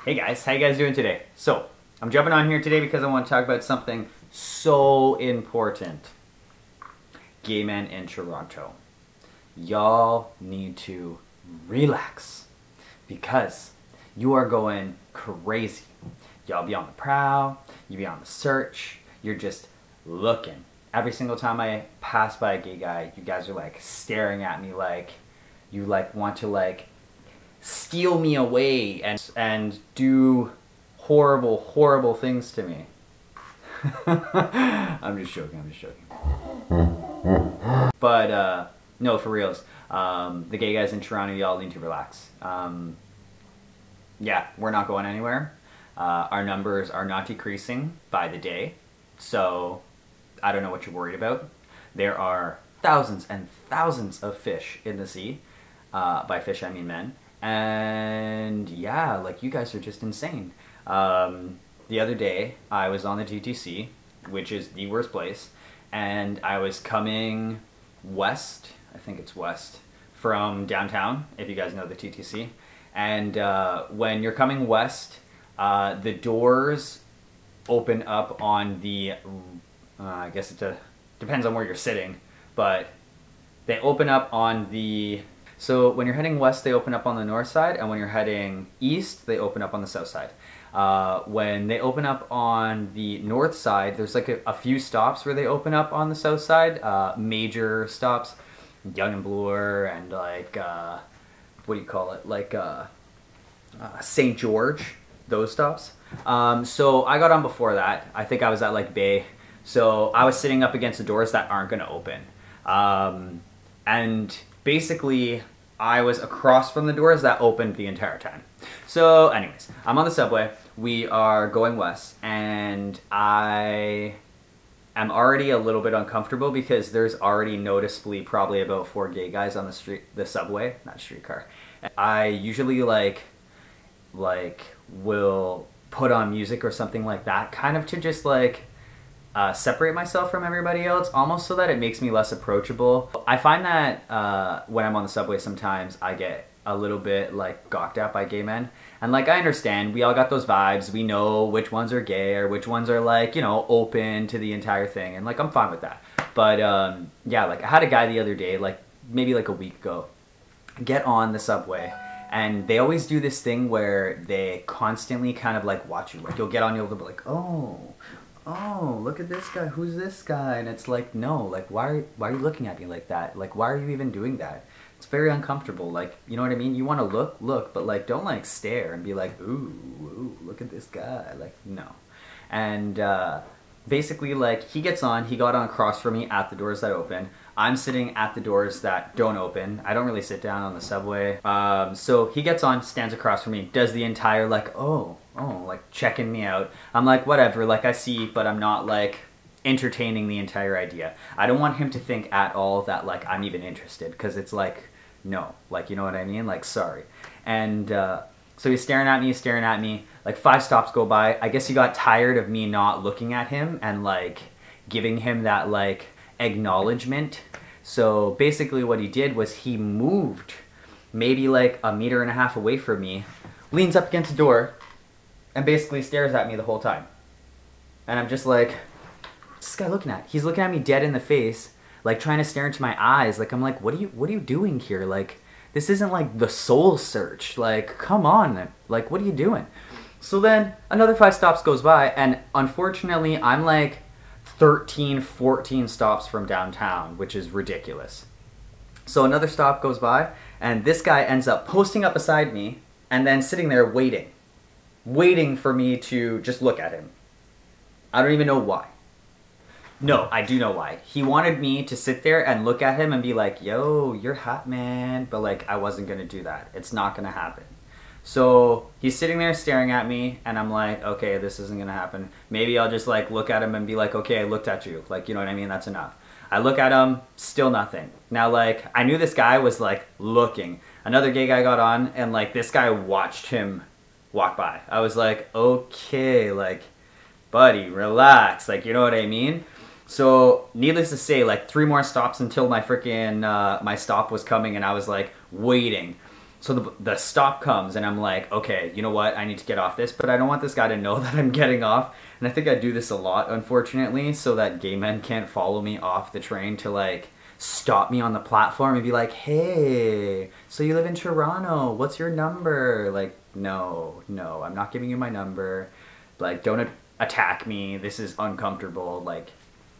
Hey guys, how you guys doing today? So, I'm jumping on here today because I want to talk about something so important. Gay men in Toronto. Y'all need to relax because you are going crazy. Y'all be on the prowl, you be on the search, you're just looking. Every single time I pass by a gay guy, you guys are like staring at me like you like want to like steal me away and do horrible things to me. I'm just joking. But no, for reals. The gay guys in Toronto, y'all need to relax. Yeah, we're not going anywhere. Our numbers are not decreasing by the day. So I don't know what you're worried about. There are thousands and thousands of fish in the sea. By fish, I mean men. And yeah, like you guys are just insane. The other day, I was on the TTC, which is the worst place, and I was coming west, I think it's west, from downtown, if you guys know the TTC. And when you're coming west, the doors open up on the, I guess it depends on where you're sitting, but they open up on the... So when you're heading west, they open up on the north side, and when you're heading east, they open up on the south side. When they open up on the north side, there's like a few stops where they open up on the south side, major stops, Young and Bloor, and like, what do you call it, like St. George, those stops. So I got on before that. I think I was at like Bay. So I was sitting up against the doors that aren't going to open. And basically, I was across from the doors that opened the entire time. So anyways, I'm on the subway. We are going west, and I am already a little bit uncomfortable because there's already noticeably probably about 4 gay guys on the subway, not streetcar. I usually like will put on music or something like that, kind of to just like separate myself from everybody else, almost so that it makes me less approachable. I find that when I'm on the subway sometimes I get a little bit like gawked at by gay men. And like I understand, we all got those vibes, we know which ones are gay or which ones are like, you know, open to the entire thing, and like I'm fine with that. But yeah, like I had a guy the other day, like maybe like a week ago, get on the subway. And they always do this thing where they constantly kind of like watch you. Like you'll get on, you'll be like, oh, look at this guy, who's this guy? And it's like, no, like why are you looking at me like that? Like why are you even doing that? It's very uncomfortable. Like, you know what I mean? You want to look, but like don't like stare and be like, ooh, look at this guy. Like, no. And basically like he gets on, he got on across from me at the doors that open. I'm sitting at the doors that don't open. I don't really sit down on the subway. So he gets on, stands across from me, does the entire like, oh, like checking me out. I'm like, whatever, like I see, but I'm not like entertaining the entire idea. I don't want him to think at all that like I'm even interested, because it's like, no, like, you know what I mean? Like, sorry. And so he's staring at me, like 5 stops go by. I guess he got tired of me not looking at him and like giving him that like acknowledgement. So basically what he did was he moved maybe like 1.5 meters away from me, leans up against the door, and basically stares at me the whole time. And I'm just like, what's this guy looking at? He's looking at me dead in the face, like trying to stare into my eyes. Like I'm like, what are you doing here? Like this isn't like the soul search. Like come on, like what are you doing? So then another 5 stops goes by, and unfortunately I'm like 13, 14 stops from downtown, which is ridiculous. So another stop goes by, and this guy ends up posting up beside me and then sitting there waiting for me to just look at him. I don't even know why. No, I do know why. He wanted me to sit there and look at him and be like, yo, you're hot, man. But like, I wasn't gonna do that. It's not gonna happen. So he's sitting there staring at me, and I'm like, okay, this isn't gonna happen. Maybe I'll just like look at him and be like, okay, I looked at you. Like, you know what I mean? That's enough. I look at him, still nothing. Now like, I knew this guy was like looking. Another gay guy got on, and like this guy watched him walk by. I was like, okay, like, buddy, relax. Like, you know what I mean? So needless to say, like 3 more stops until my freaking, my stop was coming, and I was like waiting. So the stop comes and I'm like, okay, you know what? I need to get off this, but I don't want this guy to know that I'm getting off. And I think I do this a lot, unfortunately, so that gay men can't follow me off the train to like stop me on the platform and be like, hey, so you live in Toronto, what's your number? Like, no, I'm not giving you my number. Like, don't attack me. This is uncomfortable. Like,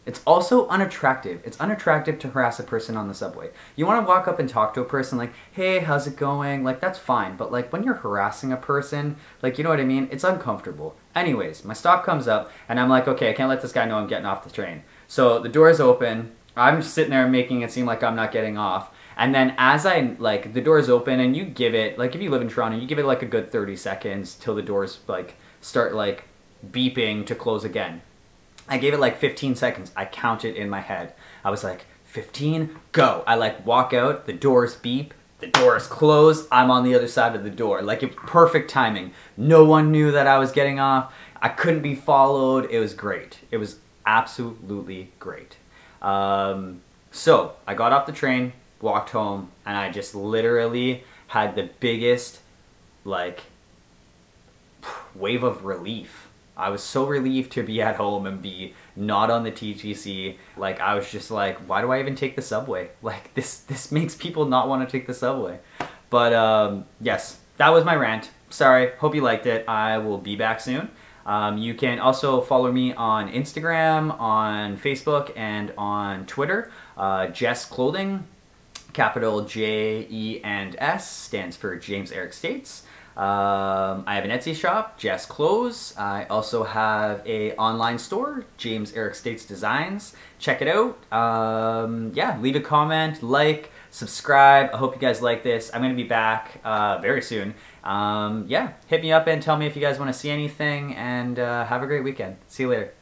it's also unattractive. It's unattractive to harass a person on the subway. You want to walk up and talk to a person like, hey, how's it going? Like, that's fine. But like when you're harassing a person, like, you know what I mean? It's uncomfortable. Anyways, my stop comes up and I'm like, okay, I can't let this guy know I'm getting off the train. So the doors open. I'm just sitting there making it seem like I'm not getting off. And then as I, like, the doors open and you give it, like if you live in Toronto, you give it like a good 30 seconds till the doors like start like beeping to close again. I gave it like 15 seconds. I counted in my head. I was like, 15, go. I like walk out, the doors beep, the doors close, I'm on the other side of the door. Like, it was perfect timing. No one knew that I was getting off. I couldn't be followed. It was great. It was absolutely great. So I got off the train, walked home, and I just literally had the biggest like wave of relief. I was so relieved to be at home and be not on the TTC. Like, I was just like, why do I even take the subway? Like, this makes people not want to take the subway. But yes, that was my rant. Sorry, hope you liked it. I will be back soon. You can also follow me on Instagram, on Facebook, and on Twitter. Jess Clothing, capital J-E-and-S, stands for James Eric States. I have an Etsy shop, Jess Clothes. I also have a online store, James Eric States Designs. Check it out. Yeah, leave a comment, like, subscribe. I hope you guys like this. I'm going to be back very soon. Yeah, hit me up and tell me if you guys want to see anything, and have a great weekend. See you later.